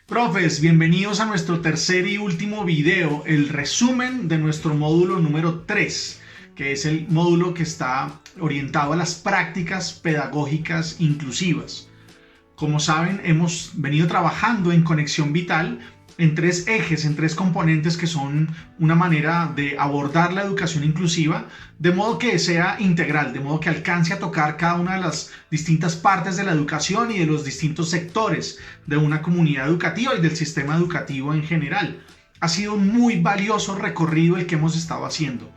Profes, bienvenidos a nuestro tercer y último video, el resumen de nuestro módulo número 3, que es el módulo que está orientado a las prácticas pedagógicas inclusivas. Como saben, hemos venido trabajando en Conexión Vital en tres ejes, en tres componentes que son una manera de abordar la educación inclusiva de modo que sea integral, de modo que alcance a tocar cada una de las distintas partes de la educación y de los distintos sectores de una comunidad educativa y del sistema educativo en general. Ha sido un muy valioso recorrido el que hemos estado haciendo.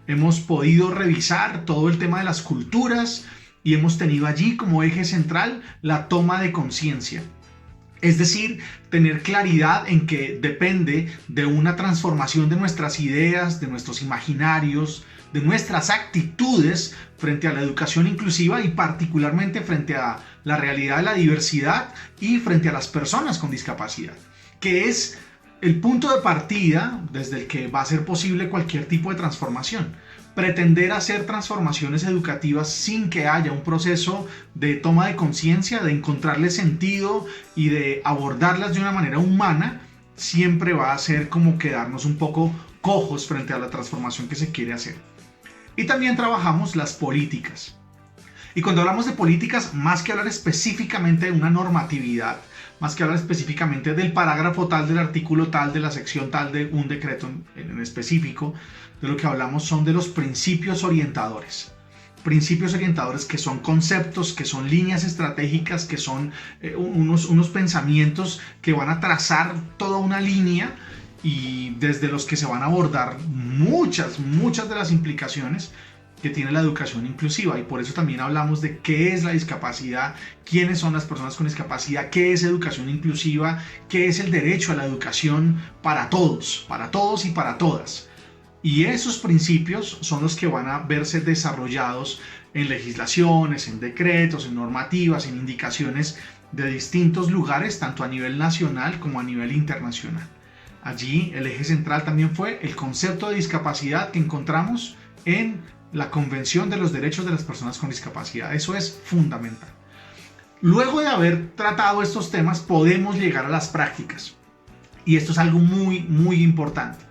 Hemos podido revisar todo el tema de las culturas y hemos tenido allí como eje central la toma de conciencia. Es decir, tener claridad en que depende de una transformación de nuestras ideas, de nuestros imaginarios, de nuestras actitudes frente a la educación inclusiva y particularmente frente a la realidad de la diversidad y frente a las personas con discapacidad, que es el punto de partida desde el que va a ser posible cualquier tipo de transformación. Pretender hacer transformaciones educativas sin que haya un proceso de toma de conciencia, de encontrarle sentido y de abordarlas de una manera humana, siempre va a ser como quedarnos un poco cojos frente a la transformación que se quiere hacer. Y también trabajamos las políticas. Y cuando hablamos de políticas, más que hablar específicamente de una normatividad, más que hablar específicamente del parágrafo tal, del artículo tal, de la sección tal de un decreto en específico, de lo que hablamos son de los principios orientadores. Principios orientadores que son conceptos, que son líneas estratégicas, que son unos pensamientos que van a trazar toda una línea y desde los que se van a abordar muchas de las implicaciones que tiene la educación inclusiva, y por eso también hablamos de qué es la discapacidad, quiénes son las personas con discapacidad, qué es educación inclusiva, qué es el derecho a la educación para todos y para todas. Y esos principios son los que van a verse desarrollados en legislaciones, en decretos, en normativas, en indicaciones de distintos lugares, tanto a nivel nacional como a nivel internacional. Allí el eje central también fue el concepto de discapacidad que encontramos en la Convención de los Derechos de las Personas con Discapacidad. Eso es fundamental. Luego de haber tratado estos temas, podemos llegar a las prácticas. Y esto es algo muy importante.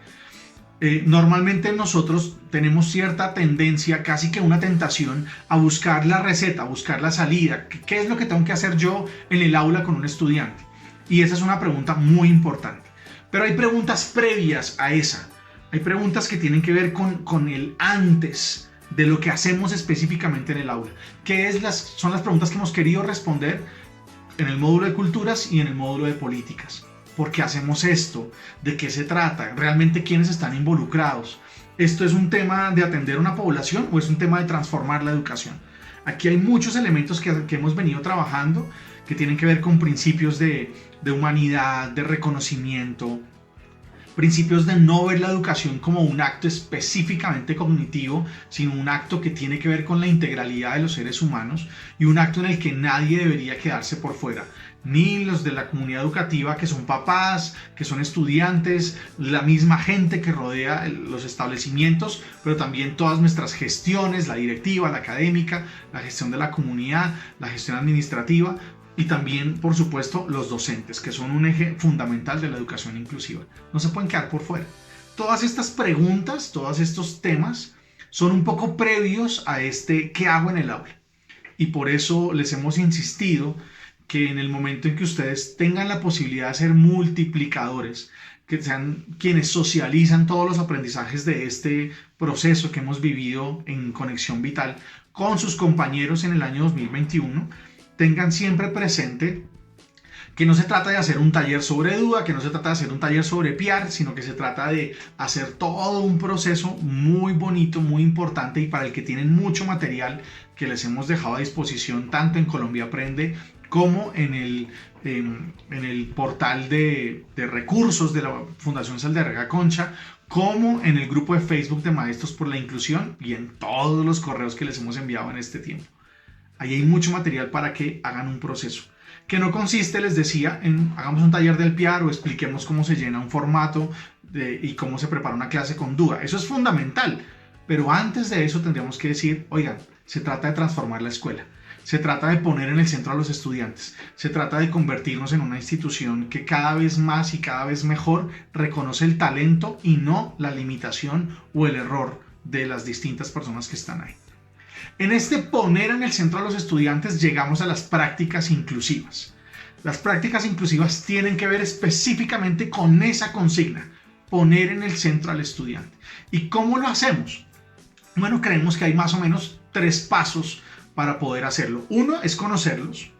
Normalmente nosotros tenemos cierta tendencia, casi que una tentación, a buscar la receta, a buscar la salida. ¿Qué es lo que tengo que hacer yo en el aula con un estudiante? Y esa es una pregunta muy importante. Pero hay preguntas previas a esa. Hay preguntas que tienen que ver con el antes de lo que hacemos específicamente en el aula. Son las preguntas que hemos querido responder en el módulo de culturas y en el módulo de políticas. ¿Por qué hacemos esto? ¿De qué se trata? ¿Realmente quiénes están involucrados? ¿Esto es un tema de atender a una población o es un tema de transformar la educación? Aquí hay muchos elementos que hemos venido trabajando que tienen que ver con principios de humanidad, de reconocimiento, principios de no ver la educación como un acto específicamente cognitivo, sino un acto que tiene que ver con la integralidad de los seres humanos y un acto en el que nadie debería quedarse por fuera, ni los de la comunidad educativa que son papás, que son estudiantes, la misma gente que rodea los establecimientos, pero también todas nuestras gestiones, la directiva, la académica, la gestión de la comunidad, la gestión administrativa, y también, por supuesto, los docentes, que son un eje fundamental de la educación inclusiva. No se pueden quedar por fuera. Todas estas preguntas, todos estos temas, son un poco previos a ¿qué hago en el aula? Y por eso les hemos insistido que en el momento en que ustedes tengan la posibilidad de ser multiplicadores, que sean quienes socializan todos los aprendizajes de este proceso que hemos vivido en Conexión Vital con sus compañeros en el año 2021, tengan siempre presente que no se trata de hacer un taller sobre duda, que no se trata de hacer un taller sobre PIAR, sino que se trata de hacer todo un proceso muy bonito, muy importante y para el que tienen mucho material que les hemos dejado a disposición tanto en Colombia Aprende como en el portal de recursos de la Fundación Saldarriaga Concha, como en el grupo de Facebook de Maestros por la Inclusión y en todos los correos que les hemos enviado en este tiempo. Ahí hay mucho material para que hagan un proceso, que no consiste, les decía, en hagamos un taller del PIAR o expliquemos cómo se llena un formato y cómo se prepara una clase con duda. Eso es fundamental, pero antes de eso tendríamos que decir, oigan, se trata de transformar la escuela. Se trata de poner en el centro a los estudiantes. Se trata de convertirnos en una institución que cada vez más y cada vez mejor reconoce el talento y no la limitación o el error de las distintas personas que están ahí. En este poner en el centro a los estudiantes llegamos a las prácticas inclusivas. Las prácticas inclusivas tienen que ver específicamente con esa consigna, poner en el centro al estudiante. ¿Y cómo lo hacemos? Bueno, creemos que hay más o menos 3 pasos para poder hacerlo. Uno es conocerlos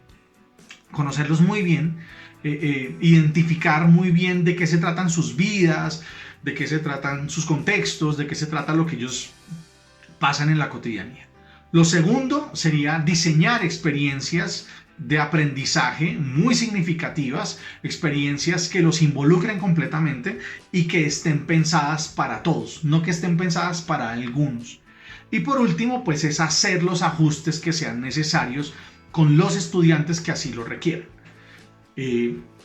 muy bien, identificar muy bien de qué se tratan sus vidas, de qué se tratan sus contextos, de qué se trata lo que ellos pasan en la cotidianidad. Lo segundo sería diseñar experiencias de aprendizaje muy significativas, experiencias que los involucren completamente y que estén pensadas para todos, no que estén pensadas para algunos. Y por último, pues es hacer los ajustes que sean necesarios con los estudiantes que así lo requieran.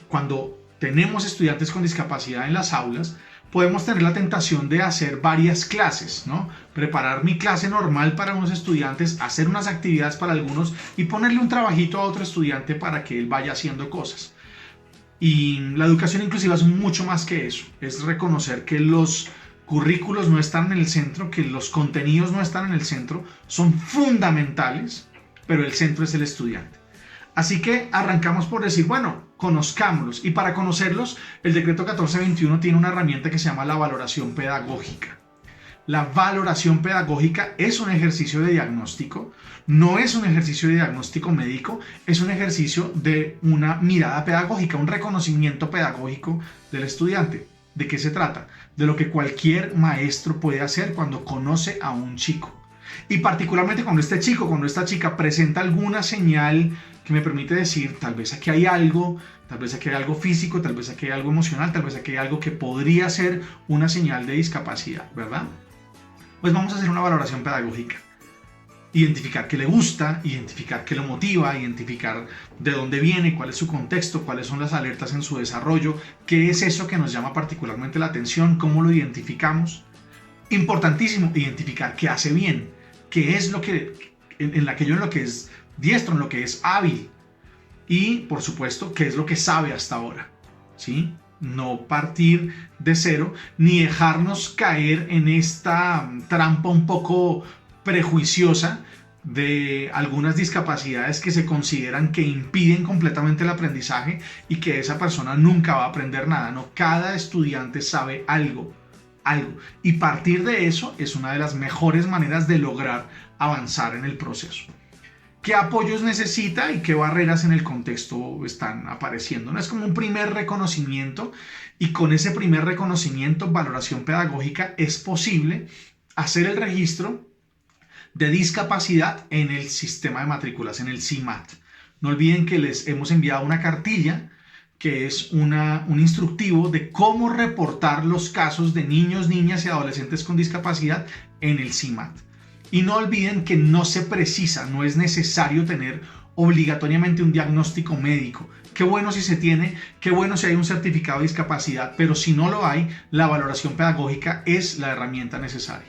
Cuando tenemos estudiantes con discapacidad en las aulas, podemos tener la tentación de hacer varias clases, ¿no? Preparar mi clase normal para unos estudiantes, hacer unas actividades para algunos y ponerle un trabajito a otro estudiante para que él vaya haciendo cosas. Y la educación inclusiva es mucho más que eso, es reconocer que los currículos no están en el centro, que los contenidos no están en el centro, son fundamentales, pero el centro es el estudiante. Así que arrancamos por decir, bueno, conozcámoslos. Y para conocerlos, el decreto 1421 tiene una herramienta que se llama la valoración pedagógica. La valoración pedagógica es un ejercicio de diagnóstico, no es un ejercicio de diagnóstico médico, es un ejercicio de una mirada pedagógica, un reconocimiento pedagógico del estudiante. ¿De qué se trata? De lo que cualquier maestro puede hacer cuando conoce a un chico. Y particularmente cuando este chico, cuando esta chica presenta alguna señal que me permite decir, tal vez aquí hay algo, tal vez aquí hay algo físico, tal vez aquí hay algo emocional, tal vez aquí hay algo que podría ser una señal de discapacidad, ¿verdad? Pues vamos a hacer una valoración pedagógica. Identificar qué le gusta, identificar qué lo motiva, identificar de dónde viene, cuál es su contexto, cuáles son las alertas en su desarrollo, qué es eso que nos llama particularmente la atención, cómo lo identificamos. Importantísimo, identificar qué hace bien, qué es lo que, en aquello en lo que es diestro, en lo que es hábil. Y, por supuesto, qué es lo que sabe hasta ahora, ¿sí? No partir de cero, ni dejarnos caer en esta trampa un poco prejuiciosa de algunas discapacidades que se consideran que impiden completamente el aprendizaje y que esa persona nunca va a aprender nada, ¿no? Cada estudiante sabe algo. Y partir de eso es una de las mejores maneras de lograr avanzar en el proceso. ¿Qué apoyos necesita y qué barreras en el contexto están apareciendo? ¿No? Es como un primer reconocimiento y con ese primer reconocimiento, valoración pedagógica, es posible hacer el registro de discapacidad en el sistema de matrículas, en el CIMAT. No olviden que les hemos enviado una cartilla que es un instructivo de cómo reportar los casos de niños, niñas y adolescentes con discapacidad en el CIMAT. Y no olviden que no se precisa, no es necesario tener obligatoriamente un diagnóstico médico. Qué bueno si se tiene, qué bueno si hay un certificado de discapacidad, pero si no lo hay, la valoración pedagógica es la herramienta necesaria.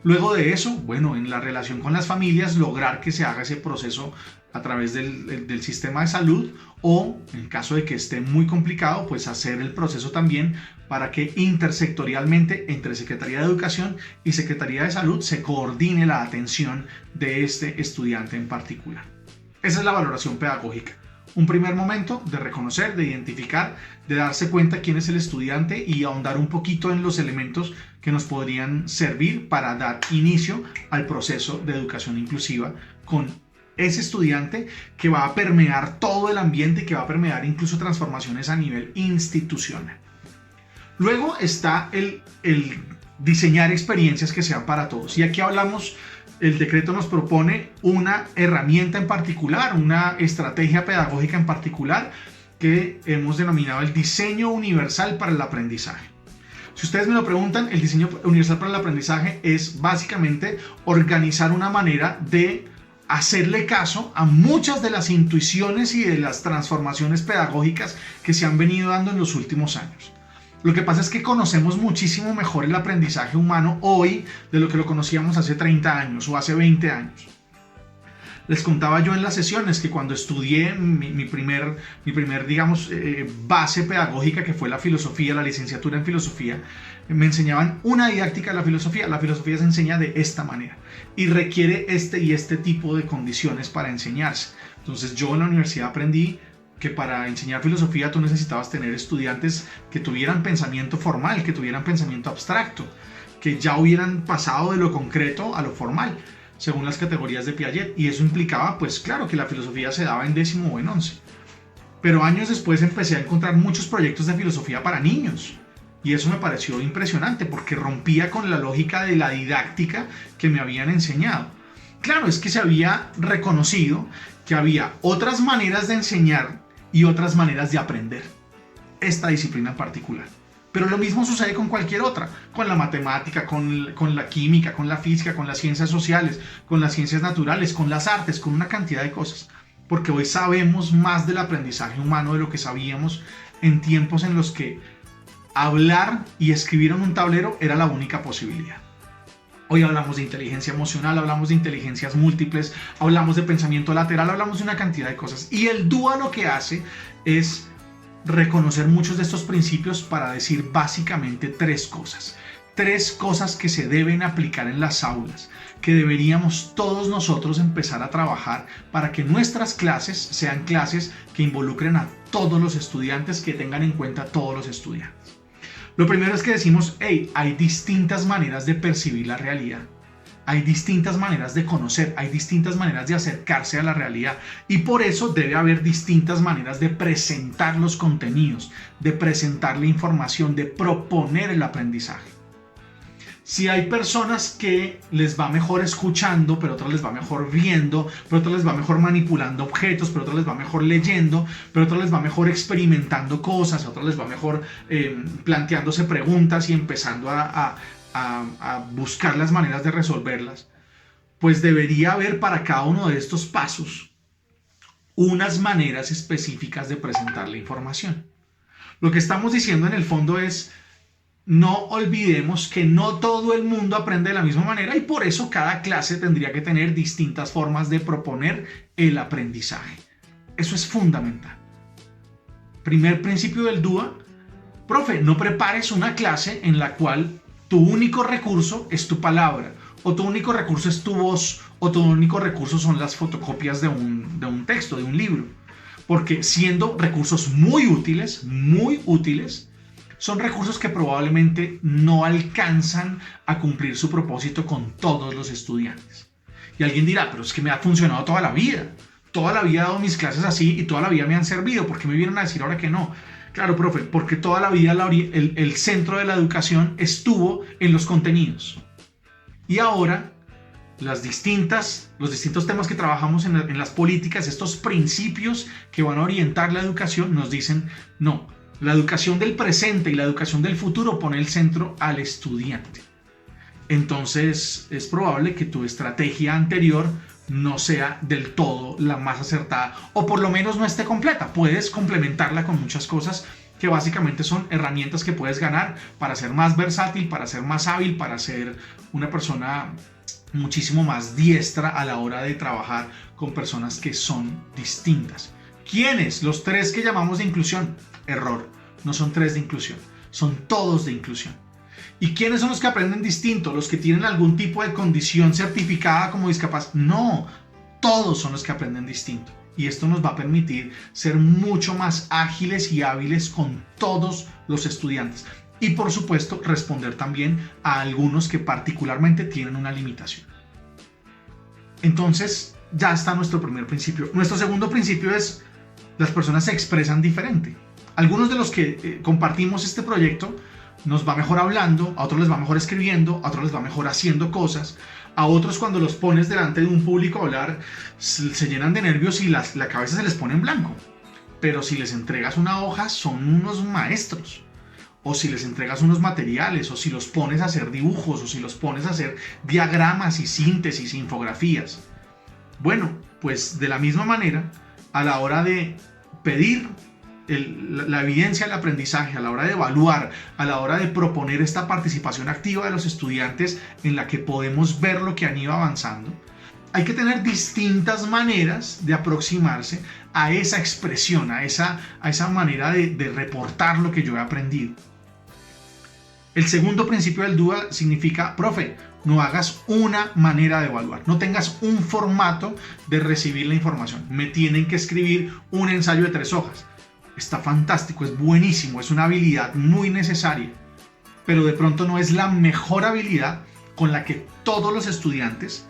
Luego de eso, bueno, en la relación con las familias, lograr que se haga ese proceso a través del sistema de salud o, en caso de que esté muy complicado, pues hacer el proceso también para que intersectorialmente entre Secretaría de Educación y Secretaría de Salud se coordine la atención de este estudiante en particular. Esa es la valoración pedagógica. Un primer momento de reconocer, de identificar, de darse cuenta quién es el estudiante y ahondar un poquito en los elementos que nos podrían servir para dar inicio al proceso de educación inclusiva con ese estudiante que va a permear todo el ambiente y que va a permear incluso transformaciones a nivel institucional. Luego está el diseñar experiencias que sean para todos. Y aquí hablamos, el decreto nos propone una herramienta en particular, una estrategia pedagógica en particular que hemos denominado el diseño universal para el aprendizaje. Si ustedes me lo preguntan, el diseño universal para el aprendizaje es básicamente organizar una manera de hacerle caso a muchas de las intuiciones y de las transformaciones pedagógicas que se han venido dando en los últimos años. Lo que pasa es que conocemos muchísimo mejor el aprendizaje humano hoy de lo que lo conocíamos hace 30 años o hace 20 años. Les contaba yo en las sesiones que cuando estudié mi primer digamos, base pedagógica, que fue la filosofía, la licenciatura en filosofía, me enseñaban una didáctica de la filosofía. La filosofía se enseña de esta manera y requiere este y este tipo de condiciones para enseñarse. Entonces yo en la universidad aprendí que para enseñar filosofía tú necesitabas tener estudiantes que tuvieran pensamiento formal, que tuvieran pensamiento abstracto, que ya hubieran pasado de lo concreto a lo formal, según las categorías de Piaget. Y eso implicaba, pues claro, que la filosofía se daba en 10º o en 11. Pero años después empecé a encontrar muchos proyectos de filosofía para niños. Y eso me pareció impresionante porque rompía con la lógica de la didáctica que me habían enseñado. Claro, es que se había reconocido que había otras maneras de enseñar y otras maneras de aprender esta disciplina en particular. Pero lo mismo sucede con cualquier otra, con la matemática, con la química, con la física, con las ciencias sociales, con las ciencias naturales, con las artes, con una cantidad de cosas. Porque hoy sabemos más del aprendizaje humano de lo que sabíamos en tiempos en los que hablar y escribir en un tablero era la única posibilidad. Hoy hablamos de inteligencia emocional, hablamos de inteligencias múltiples, hablamos de pensamiento lateral, hablamos de una cantidad de cosas. Y el DUA lo que hace es reconocer muchos de estos principios para decir básicamente tres cosas. Tres cosas que se deben aplicar en las aulas, que deberíamos todos nosotros empezar a trabajar para que nuestras clases sean clases que involucren a todos los estudiantes, que tengan en cuenta a todos los estudiantes. Lo primero es que decimos, hey, hay distintas maneras de percibir la realidad. Hay distintas maneras de conocer, hay distintas maneras de acercarse a la realidad y por eso debe haber distintas maneras de presentar los contenidos, de presentar la información, de proponer el aprendizaje. Si hay personas que les va mejor escuchando, pero otras les va mejor viendo, pero otras les va mejor manipulando objetos, pero otras les va mejor leyendo, pero otras les va mejor experimentando cosas, otras les va mejor planteándose preguntas y empezando a buscar las maneras de resolverlas, pues debería haber para cada uno de estos pasos unas maneras específicas de presentar la información. Lo que estamos diciendo en el fondo es, no olvidemos que no todo el mundo aprende de la misma manera y por eso cada clase tendría que tener distintas formas de proponer el aprendizaje. Eso es fundamental. Primer principio del DUA, profe, no prepares una clase en la cual tu único recurso es tu palabra, o tu único recurso es tu voz, o tu único recurso son las fotocopias de un texto, de un libro. Porque siendo recursos muy útiles, son recursos que probablemente no alcanzan a cumplir su propósito con todos los estudiantes. Y alguien dirá, pero es que me ha funcionado toda la vida. Toda la vida he dado mis clases así y toda la vida me han servido. ¿Por qué me vienen a decir ahora que no? Claro, profe, porque toda la vida el centro de la educación estuvo en los contenidos. Y ahora los distintos temas que trabajamos en las políticas, estos principios que van a orientar la educación, nos dicen, no, la educación del presente y la educación del futuro pone el centro al estudiante. Entonces es probable que tu estrategia anterior no sea del todo la más acertada o por lo menos no esté completa. Puedes complementarla con muchas cosas que básicamente son herramientas que puedes ganar para ser más versátil, para ser más hábil, para ser una persona muchísimo más diestra a la hora de trabajar con personas que son distintas. ¿Quiénes? Los tres que llamamos de inclusión. Error, no son tres de inclusión, son todos de inclusión. ¿Y quiénes son los que aprenden distinto? ¿Los que tienen algún tipo de condición certificada como discapacidad? No, todos son los que aprenden distinto. Y esto nos va a permitir ser mucho más ágiles y hábiles con todos los estudiantes. Y por supuesto, responder también a algunos que particularmente tienen una limitación. Entonces, ya está nuestro primer principio. Nuestro segundo principio es, las personas se expresan diferente. Algunos de los que compartimos este proyecto nos va mejor hablando, a otros les va mejor escribiendo, a otros les va mejor haciendo cosas, a otros cuando los pones delante de un público a hablar se llenan de nervios y la cabeza se les pone en blanco. Pero si les entregas una hoja son unos maestros. O si les entregas unos materiales, o si los pones a hacer dibujos, o si los pones a hacer diagramas y síntesis, infografías. Bueno, pues de la misma manera, a la hora de pedir la evidencia del aprendizaje, a la hora de evaluar, a la hora de proponer esta participación activa de los estudiantes en la que podemos ver lo que han ido avanzando, hay que tener distintas maneras de aproximarse a esa expresión, a esa manera de reportar lo que yo he aprendido. El segundo principio del DUA significa, profe, no hagas una manera de evaluar, no tengas un formato de recibir la información. Me tienen que escribir un ensayo de 3 hojas. Está fantástico, es buenísimo, es una habilidad muy necesaria, pero de pronto no es la mejor habilidad con la que todos los estudiantes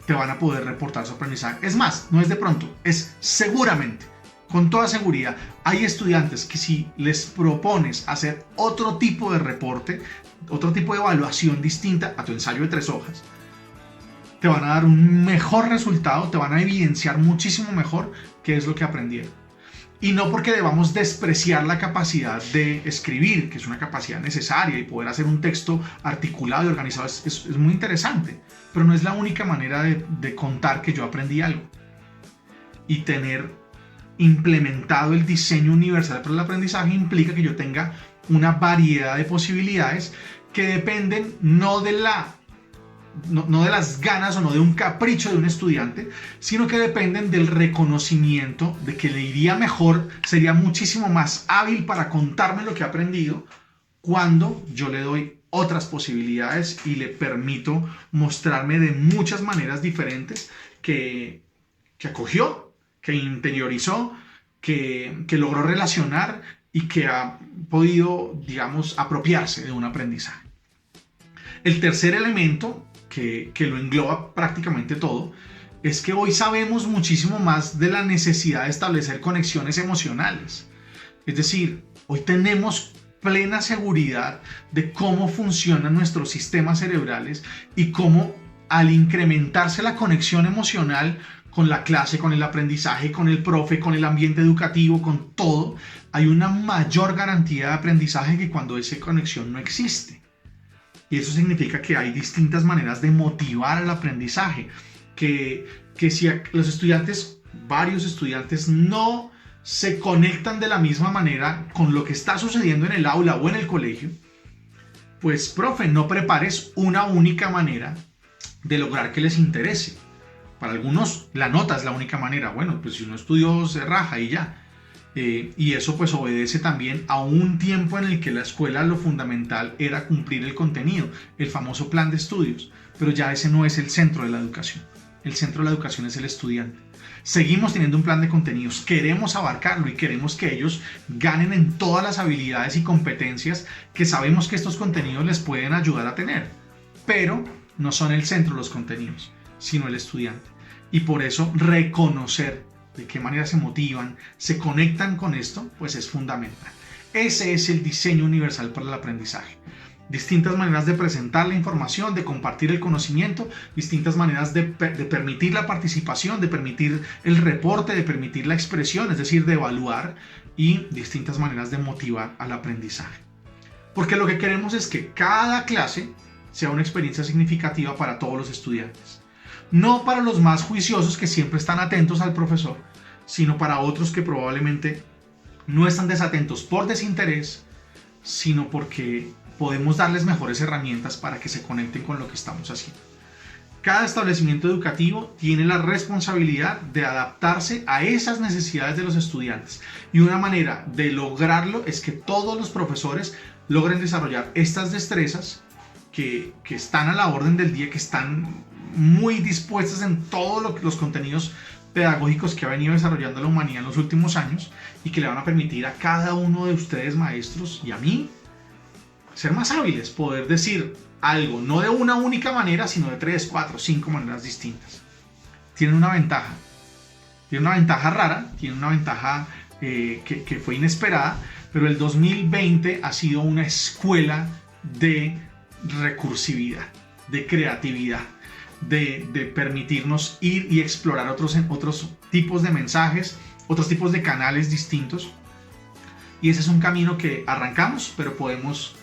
te van a poder reportar su aprendizaje. Es más, no es de pronto, es seguramente, con toda seguridad, hay estudiantes que si les propones hacer otro tipo de reporte, otro tipo de evaluación distinta a tu ensayo de 3 hojas, te van a dar un mejor resultado, te van a evidenciar muchísimo mejor qué es lo que aprendieron. Y no porque debamos despreciar la capacidad de escribir, que es una capacidad necesaria, y poder hacer un texto articulado y organizado es muy interesante, pero no es la única manera de contar que yo aprendí algo. Y tener implementado el diseño universal para el aprendizaje implica que yo tenga una variedad de posibilidades que dependen no de las ganas o no de un capricho de un estudiante, sino que dependen del reconocimiento de que le iría mejor, sería muchísimo más hábil para contarme lo que ha aprendido cuando yo le doy otras posibilidades y le permito mostrarme de muchas maneras diferentes que acogió, que interiorizó, que logró relacionar y que ha podido, digamos, apropiarse de un aprendizaje. El tercer elemento que lo engloba prácticamente todo, es que hoy sabemos muchísimo más de la necesidad de establecer conexiones emocionales. Es decir, hoy tenemos plena seguridad de cómo funcionan nuestros sistemas cerebrales y cómo al incrementarse la conexión emocional con la clase, con el aprendizaje, con el profe, con el ambiente educativo, con todo, hay una mayor garantía de aprendizaje que cuando esa conexión no existe. Y eso significa que hay distintas maneras de motivar al aprendizaje. Que si los estudiantes, varios estudiantes, no se conectan de la misma manera con lo que está sucediendo en el aula o en el colegio, pues, profe, no prepares una única manera de lograr que les interese. Para algunos, la nota es la única manera. Bueno, pues si uno estudió, se raja y ya. Y eso pues obedece también a un tiempo en el que la escuela lo fundamental era cumplir el contenido, el famoso plan de estudios, pero ya ese no es el centro de la educación. El centro de la educación es el estudiante. Seguimos teniendo un plan de contenidos, queremos abarcarlo y queremos que ellos ganen en todas las habilidades y competencias que sabemos que estos contenidos les pueden ayudar a tener, pero no son el centro los contenidos, sino el estudiante. Y por eso reconocer de qué manera se motivan, se conectan con esto, pues es fundamental. Ese es el diseño universal para el aprendizaje. Distintas maneras de presentar la información, de compartir el conocimiento, distintas maneras de permitir la participación, de permitir el reporte, de permitir la expresión, es decir, de evaluar, y distintas maneras de motivar al aprendizaje. Porque lo que queremos es que cada clase sea una experiencia significativa para todos los estudiantes. No para los más juiciosos que siempre están atentos al profesor, sino para otros que probablemente no están desatentos por desinterés, sino porque podemos darles mejores herramientas para que se conecten con lo que estamos haciendo. Cada establecimiento educativo tiene la responsabilidad de adaptarse a esas necesidades de los estudiantes, y una manera de lograrlo es que todos los profesores logren desarrollar estas destrezas que están a la orden del día, que están muy dispuestas en todos los contenidos pedagógicos que ha venido desarrollando la humanidad en los últimos años, y que le van a permitir a cada uno de ustedes, maestros, y a mí, ser más hábiles, poder decir algo, no de una única manera, sino de 3, 4, 5 maneras distintas. Tienen una ventaja rara, tienen una ventaja que fue inesperada, pero el 2020 ha sido una escuela de recursividad, de creatividad, de permitirnos ir y explorar otros tipos de mensajes, otros tipos de canales distintos, y ese es un camino que arrancamos, pero podemos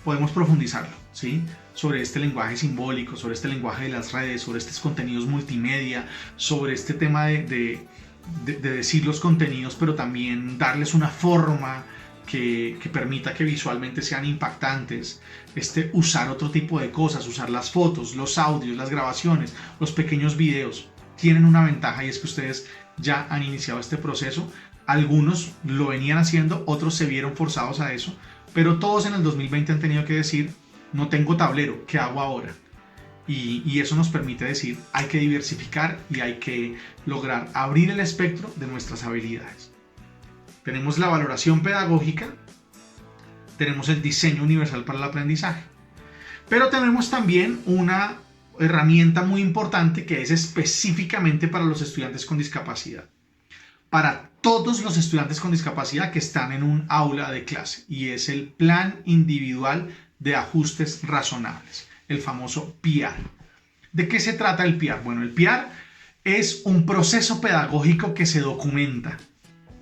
profundizarlo, ¿sí? Sobre este lenguaje simbólico, sobre este lenguaje de las redes, sobre estos contenidos multimedia, sobre este tema de decir los contenidos, pero también darles una forma, que permita que visualmente sean impactantes, usar otro tipo de cosas, usar las fotos, los audios, las grabaciones, los pequeños videos, tienen una ventaja, y es que ustedes ya han iniciado este proceso. Algunos lo venían haciendo, otros se vieron forzados a eso, pero todos en el 2020 han tenido que decir, no tengo tablero, ¿qué hago ahora? Y eso nos permite decir, hay que diversificar y hay que lograr abrir el espectro de nuestras habilidades. Tenemos la valoración pedagógica, tenemos el diseño universal para el aprendizaje, pero tenemos también una herramienta muy importante que es específicamente para los estudiantes con discapacidad, para todos los estudiantes con discapacidad que están en un aula de clase, y es el Plan Individual de Ajustes Razonables, el famoso PIAR. ¿De qué se trata el PIAR? Bueno, el PIAR es un proceso pedagógico que se documenta.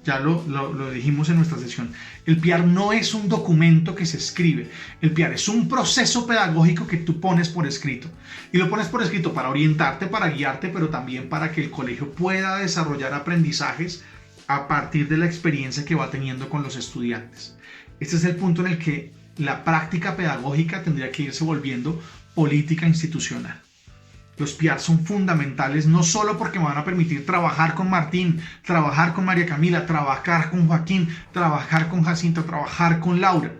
Ya lo dijimos en nuestra sesión. El PIAR no es un documento que se escribe. El PIAR es un proceso pedagógico que tú pones por escrito. Y lo pones por escrito para orientarte, para guiarte, pero también para que el colegio pueda desarrollar aprendizajes a partir de la experiencia que va teniendo con los estudiantes. Este es el punto en el que la práctica pedagógica tendría que irse volviendo política institucional. Los PIAR son fundamentales no solo porque me van a permitir trabajar con Martín, trabajar con María Camila, trabajar con Joaquín, trabajar con Jacinto, trabajar con Laura,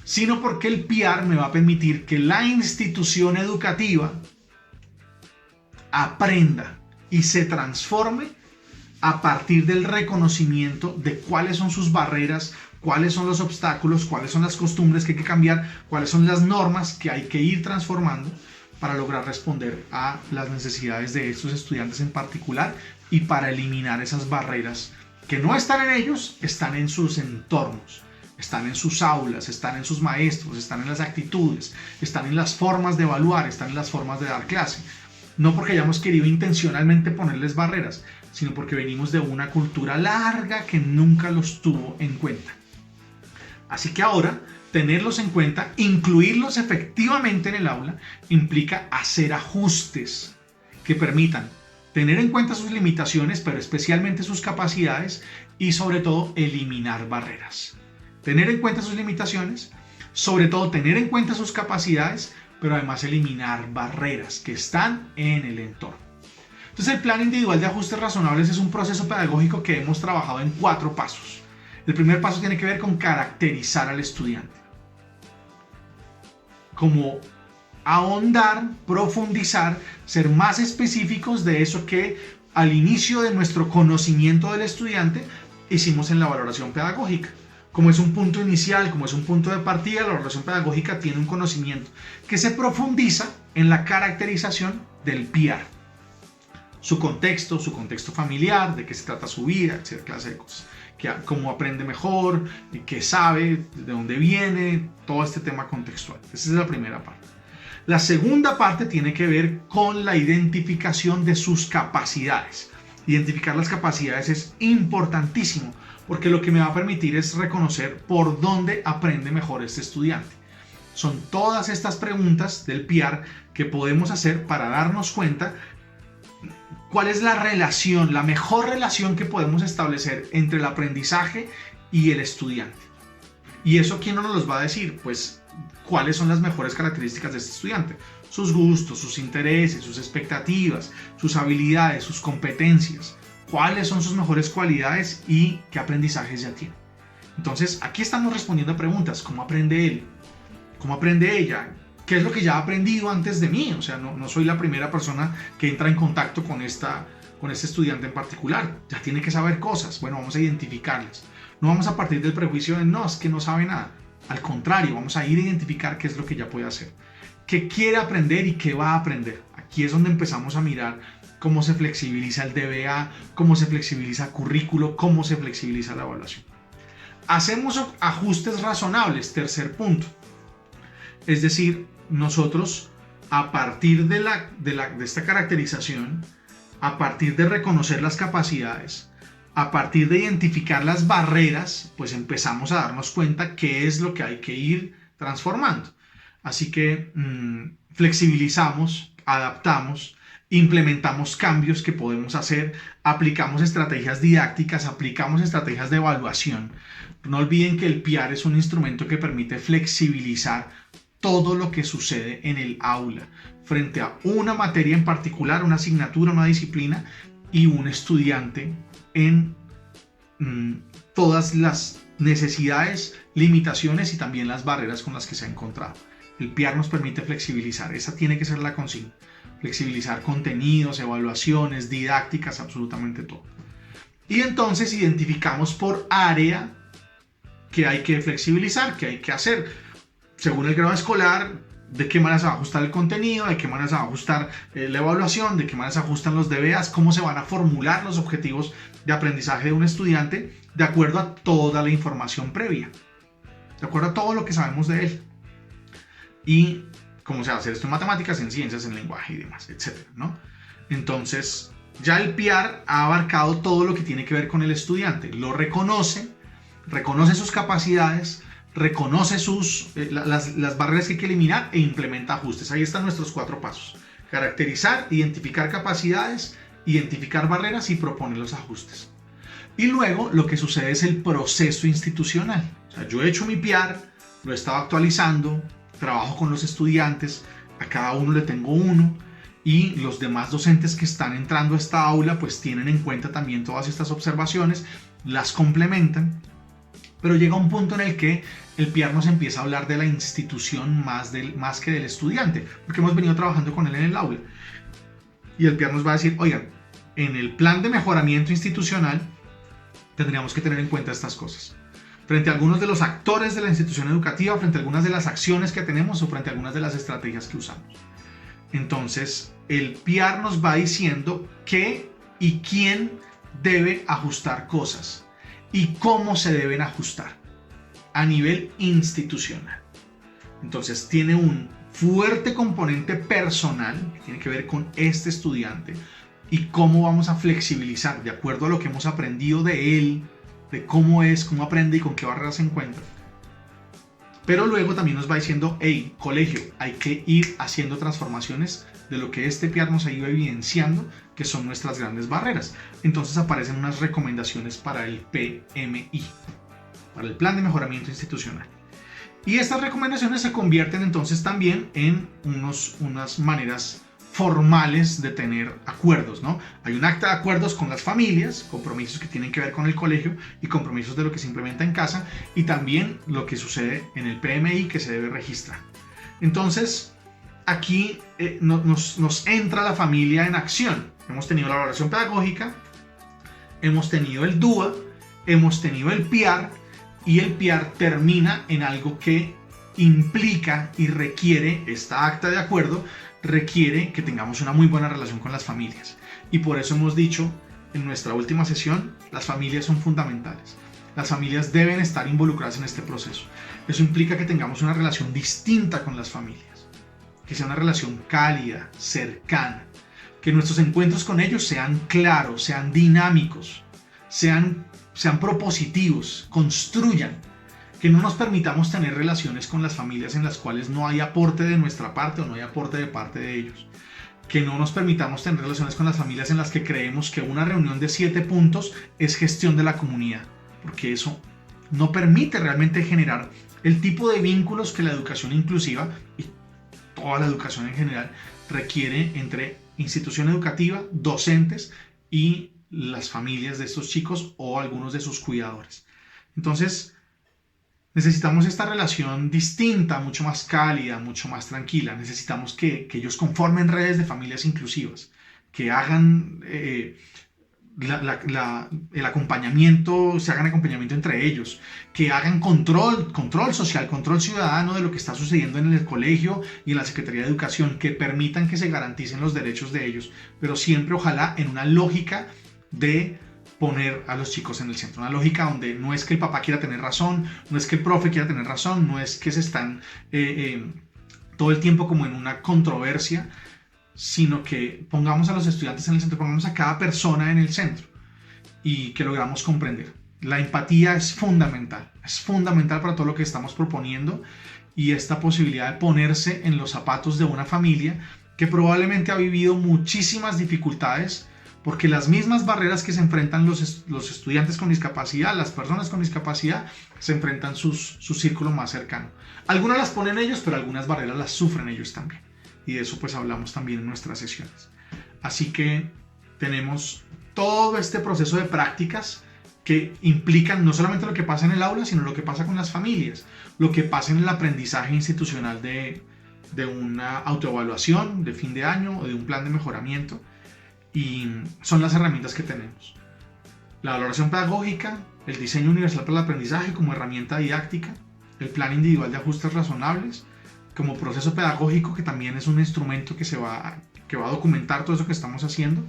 sino porque el PIAR me va a permitir que la institución educativa aprenda y se transforme a partir del reconocimiento de cuáles son sus barreras, cuáles son los obstáculos, cuáles son las costumbres que hay que cambiar, cuáles son las normas que hay que ir transformando para lograr responder a las necesidades de estos estudiantes en particular y para eliminar esas barreras que no están en ellos, están en sus entornos, están en sus aulas, están en sus maestros, están en las actitudes, están en las formas de evaluar, están en las formas de dar clase. No porque hayamos querido intencionalmente ponerles barreras, sino porque venimos de una cultura larga que nunca los tuvo en cuenta. Así que ahora, tenerlos en cuenta, incluirlos efectivamente en el aula, implica hacer ajustes que permitan tener en cuenta sus limitaciones, pero especialmente sus capacidades, y sobre todo eliminar barreras. Tener en cuenta sus limitaciones, sobre todo tener en cuenta sus capacidades, pero además eliminar barreras que están en el entorno. Entonces, el Plan Individual de Ajustes Razonables es un proceso pedagógico que hemos trabajado en 4 pasos. El primer paso tiene que ver con caracterizar al estudiante. Como ahondar, profundizar, ser más específicos de eso que al inicio de nuestro conocimiento del estudiante hicimos en la valoración pedagógica. Como es un punto inicial, como es un punto de partida, la valoración pedagógica tiene un conocimiento que se profundiza en la caracterización del PIAR. Su contexto familiar, de qué se trata su vida, etcétera, clase de cosas. Cómo aprende mejor, qué sabe, de dónde viene, todo este tema contextual. Esa es la primera parte. La segunda parte tiene que ver con la identificación de sus capacidades. Identificar las capacidades es importantísimo porque lo que me va a permitir es reconocer por dónde aprende mejor este estudiante. Son todas estas preguntas del PIAR que podemos hacer para darnos cuenta cuál es la relación, la mejor relación que podemos establecer entre el aprendizaje y el estudiante. ¿Y eso quién no nos los va a decir? Pues, ¿cuáles son las mejores características de este estudiante? Sus gustos, sus intereses, sus expectativas, sus habilidades, sus competencias. ¿Cuáles son sus mejores cualidades y qué aprendizajes ya tiene? Entonces, aquí estamos respondiendo a preguntas. ¿Cómo aprende él? ¿Cómo aprende ella? ¿Qué es lo que ya ha aprendido antes de mí? O sea, no soy la primera persona que entra en contacto con este estudiante en particular. Ya tiene que saber cosas. Bueno, vamos a identificarlas. No vamos a partir del prejuicio de no, es que no sabe nada. Al contrario, vamos a ir a identificar qué es lo que ya puede hacer. ¿Qué quiere aprender y qué va a aprender? Aquí es donde empezamos a mirar cómo se flexibiliza el DBA, cómo se flexibiliza el currículo, cómo se flexibiliza la evaluación. Hacemos ajustes razonables, tercer punto. Es decir, nosotros a partir de esta caracterización, a partir de reconocer las capacidades, a partir de identificar las barreras, pues empezamos a darnos cuenta qué es lo que hay que ir transformando. Así que flexibilizamos, adaptamos, implementamos cambios que podemos hacer, aplicamos estrategias didácticas, aplicamos estrategias de evaluación No olviden que el PIAR es un instrumento que permite flexibilizar todo lo que sucede en el aula frente a una materia en particular, una asignatura, una disciplina y un estudiante en todas las necesidades, limitaciones y también las barreras con las que se ha encontrado. El PIAR nos permite flexibilizar, esa tiene que ser la consigna, flexibilizar contenidos, evaluaciones, didácticas, absolutamente todo. Y entonces identificamos por área que hay que flexibilizar, que hay que hacer, según el grado escolar, de qué manera se va a ajustar el contenido, de qué manera se va a ajustar la evaluación, de qué manera se ajustan los DBAs, cómo se van a formular los objetivos de aprendizaje de un estudiante de acuerdo a toda la información previa, de acuerdo a todo lo que sabemos de él. Y cómo se va a hacer esto en matemáticas, en ciencias, en lenguaje y demás, etcétera, ¿no? Entonces, ya el PIAR ha abarcado todo lo que tiene que ver con el estudiante, lo reconoce sus capacidades, reconoce las barreras que hay que eliminar e implementa ajustes. Ahí están nuestros 4 pasos. Caracterizar, identificar capacidades, identificar barreras y proponer los ajustes. Y luego lo que sucede es el proceso institucional. O sea, yo he hecho mi PIAR, lo he estado actualizando, trabajo con los estudiantes, a cada uno le tengo uno y los demás docentes que están entrando a esta aula pues tienen en cuenta también todas estas observaciones, las complementan. Pero llega un punto en el que el PIAR nos empieza a hablar de la institución más que del estudiante, porque hemos venido trabajando con él en el aula. Y el PIAR nos va a decir, oigan, en el plan de mejoramiento institucional tendríamos que tener en cuenta estas cosas. Frente a algunos de los actores de la institución educativa, frente a algunas de las acciones que tenemos o frente a algunas de las estrategias que usamos. Entonces, el PIAR nos va diciendo qué y quién debe ajustar cosas y cómo se deben ajustar a nivel institucional. Entonces tiene un fuerte componente personal que tiene que ver con este estudiante y cómo vamos a flexibilizar de acuerdo a lo que hemos aprendido de él, de cómo es, cómo aprende y con qué barreras se encuentra. Pero luego también nos va diciendo, hey, colegio, hay que ir haciendo transformaciones de lo que este PIAR nos ha ido evidenciando, que son nuestras grandes barreras. Entonces aparecen unas recomendaciones para el PMI, para el Plan de Mejoramiento Institucional. Y estas recomendaciones se convierten entonces también en unas maneras formales de tener acuerdos, ¿no? Hay un acta de acuerdos con las familias, compromisos que tienen que ver con el colegio y compromisos de lo que se implementa en casa y también lo que sucede en el PMI que se debe registrar. Entonces, aquí nos entra la familia en acción. Hemos tenido la evaluación pedagógica, hemos tenido el DUA, hemos tenido el PIAR y el PIAR termina en algo que implica y requiere, esta acta de acuerdo, requiere que tengamos una muy buena relación con las familias. Y por eso hemos dicho en nuestra última sesión, las familias son fundamentales. Las familias deben estar involucradas en este proceso. Eso implica que tengamos una relación distinta con las familias, que sea una relación cálida, cercana, que nuestros encuentros con ellos sean claros, sean dinámicos, sean propositivos, construyan, que no nos permitamos tener relaciones con las familias en las cuales no hay aporte de nuestra parte o no hay aporte de parte de ellos. Que no nos permitamos tener relaciones con las familias en las que creemos que una reunión de 7 puntos es gestión de la comunidad, porque eso no permite realmente generar el tipo de vínculos que la educación inclusiva y toda la educación en general requiere entre institución educativa, docentes y las familias de estos chicos o algunos de sus cuidadores. Entonces, necesitamos esta relación distinta, mucho más cálida, mucho más tranquila. Necesitamos que ellos conformen redes de familias inclusivas, que hagan el acompañamiento, se hagan acompañamiento entre ellos, que hagan control social, control ciudadano de lo que está sucediendo en el colegio y en la Secretaría de Educación, que permitan que se garanticen los derechos de ellos, pero siempre ojalá en una lógica de poner a los chicos en el centro, una lógica donde no es que el papá quiera tener razón, no es que el profe quiera tener razón, no es que se están todo el tiempo como en una controversia, sino que pongamos a los estudiantes en el centro, pongamos a cada persona en el centro y que logramos comprender. La empatía es fundamental para todo lo que estamos proponiendo y esta posibilidad de ponerse en los zapatos de una familia que probablemente ha vivido muchísimas dificultades porque las mismas barreras que se enfrentan los estudiantes con discapacidad, las personas con discapacidad, se enfrentan su círculo más cercano. Algunas las ponen ellos, pero algunas barreras las sufren ellos también. Y de eso pues hablamos también en nuestras sesiones. Así que tenemos todo este proceso de prácticas que implican no solamente lo que pasa en el aula, sino lo que pasa con las familias, lo que pasa en el aprendizaje institucional de una autoevaluación de fin de año o de un plan de mejoramiento. Y son las herramientas que tenemos. La valoración pedagógica, el diseño universal para el aprendizaje como herramienta didáctica, el plan individual de ajustes razonables como proceso pedagógico, que también es un instrumento que va a documentar todo eso que estamos haciendo,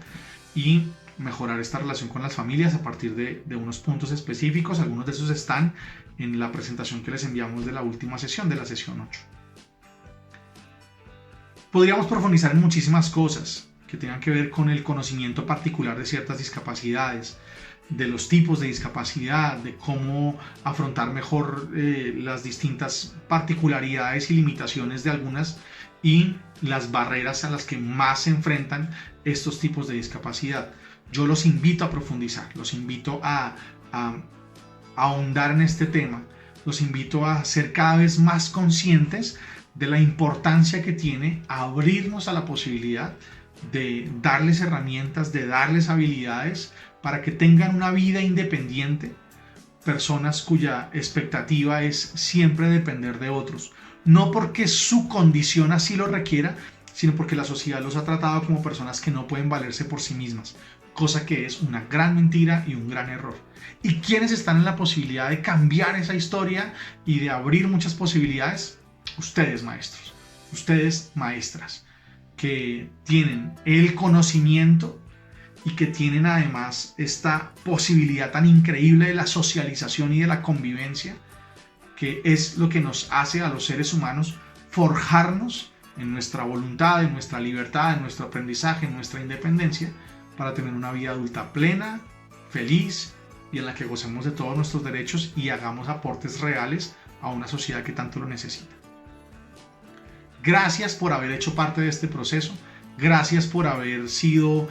y mejorar esta relación con las familias a partir de unos puntos específicos. Algunos de esos están en la presentación que les enviamos de la última sesión, de la sesión 8. Podríamos profundizar en muchísimas cosas que tengan que ver con el conocimiento particular de ciertas discapacidades, de los tipos de discapacidad, de cómo afrontar mejor las distintas particularidades y limitaciones de algunas y las barreras a las que más se enfrentan estos tipos de discapacidad. Yo los invito a profundizar, los invito a ahondar en este tema, los invito a ser cada vez más conscientes de la importancia que tiene abrirnos a la posibilidad de darles herramientas, de darles habilidades para que tengan una vida independiente, personas cuya expectativa es siempre depender de otros, no porque su condición así lo requiera, sino porque la sociedad los ha tratado como personas que no pueden valerse por sí mismas, cosa que es una gran mentira y un gran error. ¿Y quiénes están en la posibilidad de cambiar esa historia y de abrir muchas posibilidades? Ustedes, maestros, ustedes, maestras, que tienen el conocimiento y que tienen además esta posibilidad tan increíble de la socialización y de la convivencia, que es lo que nos hace a los seres humanos forjarnos en nuestra voluntad, en nuestra libertad, en nuestro aprendizaje, en nuestra independencia, para tener una vida adulta plena, feliz y en la que gocemos de todos nuestros derechos y hagamos aportes reales a una sociedad que tanto lo necesita. Gracias por haber hecho parte de este proceso. Gracias por haber sido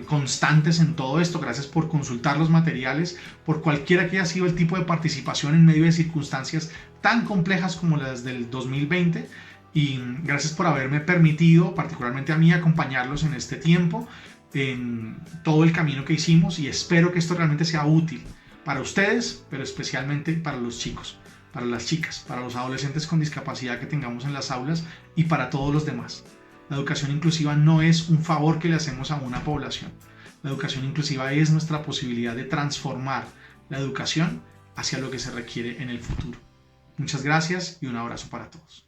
constantes en todo esto. Gracias por consultar los materiales, por cualquiera que haya sido el tipo de participación en medio de circunstancias tan complejas como las del 2020. Y gracias por haberme permitido, particularmente a mí, acompañarlos en este tiempo, en todo el camino que hicimos. Y espero que esto realmente sea útil para ustedes, pero especialmente para los chicos, para las chicas, para los adolescentes con discapacidad que tengamos en las aulas y para todos los demás. La educación inclusiva no es un favor que le hacemos a una población. La educación inclusiva es nuestra posibilidad de transformar la educación hacia lo que se requiere en el futuro. Muchas gracias y un abrazo para todos.